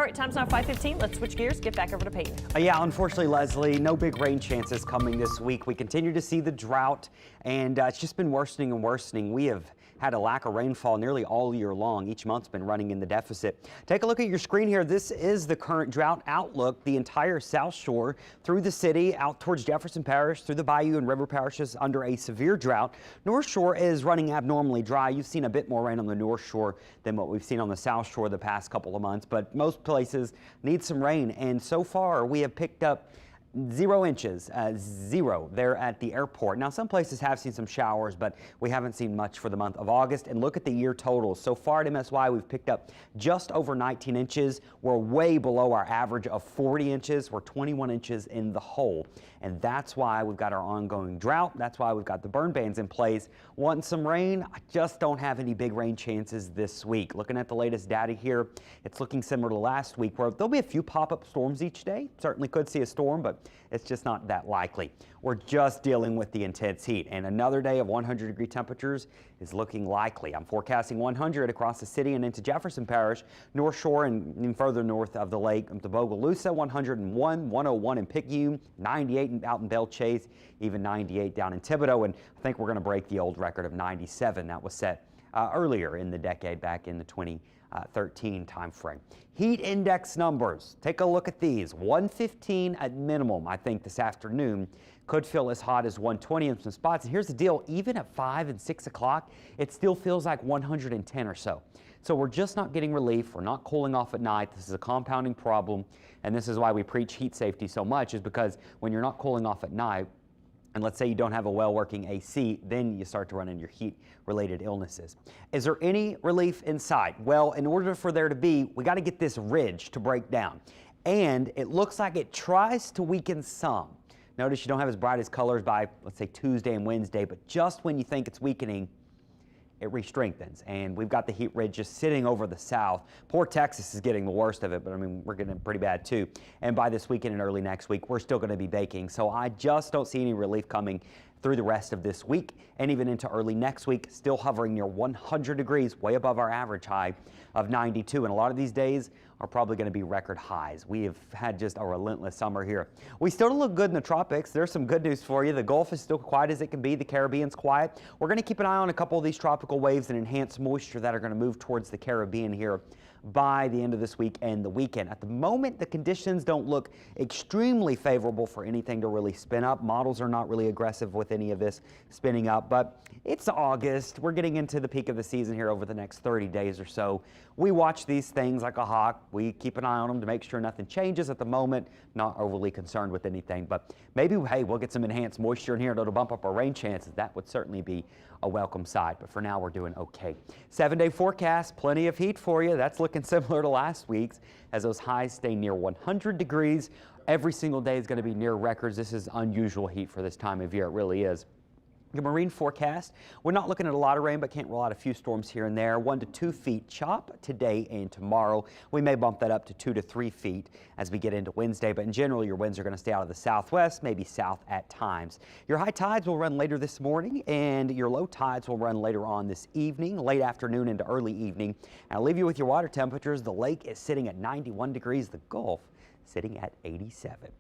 All right, time's now 5:15. Let's switch gears, get back over to Peyton. Yeah, unfortunately, Leslie, no big rain chances coming this week. We continue to see the drought, and it's just been worsening and worsening. We have had a lack of rainfall nearly all year long. Each month's been running in the deficit. Take a look at your screen here. This is the current drought outlook. The entire South Shore through the city, out towards Jefferson Parish, through the Bayou and River parishes under a severe drought. North Shore is running abnormally dry. You've seen a bit more rain on the North Shore than what we've seen on the South Shore the past couple of months, but most places need some rain, and so far we have picked up 0 inches, zero there at the airport. Now, some places have seen some showers, but we haven't seen much for the month of August. And look at the year totals. So far at MSY, we've picked up just over 19 inches. We're way below our average of 40 inches. We're 21 inches in the hole. And that's why we've got our ongoing drought. That's why we've got the burn bans in place. Wanting some rain? I just don't have any big rain chances this week. Looking at the latest data here, it's looking similar to last week, where there'll be a few pop-up storms each day. Certainly could see a storm, but it's just not that likely. We're just dealing with the intense heat, and another day of 100-degree temperatures is looking likely. I'm forecasting 100 across the city and into Jefferson Parish, North Shore, and further north of the lake to Bogalusa, 101, 101 in Picayune, 98 out in Belle Chase, even 98 down in Thibodaux, and I think we're going to break the old record of 97 that was set earlier in the decade, back in the 2013 time frame. Heat index numbers, take a look at these. 115 at minimum, I think this afternoon. Could feel as hot as 120 in some spots. And here's the deal, even at 5 and 6 o'clock, it still feels like 110 or so. So we're just not getting relief. We're not cooling off at night. This is a compounding problem, and this is why we preach heat safety so much, is because when you're not cooling off at night, and let's say you don't have a well-working AC, then you start to run into your heat-related illnesses. Is there any relief in sight? Well, in order for there to be, we got to get this ridge to break down. And it looks like it tries to weaken some. Notice you don't have as bright as colors by, let's say, Tuesday and Wednesday, but just when you think it's weakening, it re-strengthens, and we've got the heat ridge just sitting over the south. Poor Texas is getting the worst of it, but I mean, we're getting it pretty bad too. And by this weekend and early next week, we're still going to be baking. So I just don't see any relief coming through the rest of this week and even into early next week, still hovering near 100 degrees, way above our average high of 92. And a lot of these days are probably going to be record highs. We have had just a relentless summer here. We still look good in the tropics. There's some good news for you. The Gulf is still quiet as it can be. The Caribbean's quiet. We're going to keep an eye on a couple of these tropical waves and enhanced moisture that are going to move towards the Caribbean here by the end of this week and the weekend. At the moment, the conditions don't look extremely favorable for anything to really spin up. Models are not really aggressive with any of this spinning up, but it's August. We're getting into the peak of the season here over the next 30 days or so. We watch these things like a hawk. We keep an eye on them to make sure nothing changes at the moment. Not overly concerned with anything, but maybe, hey, we'll get some enhanced moisture in here that'll bump up our rain chances. That would certainly be a welcome sight, but for now we're doing okay. 7-day forecast, plenty of heat for you. That's looking similar to last week's as those highs stay near 100 degrees. Every single day is going to be near records. This is unusual heat for this time of year. It really is. Your marine forecast, we're not looking at a lot of rain, but can't rule out a few storms here and there. 1 to 2 feet chop today and tomorrow. We may bump that up to 2 to 3 feet as we get into Wednesday, but in general, your winds are going to stay out of the southwest, maybe south at times. Your high tides will run later this morning, and your low tides will run later on this evening, late afternoon into early evening. And I'll leave you with your water temperatures. The lake is sitting at 91 degrees, the Gulf sitting at 87.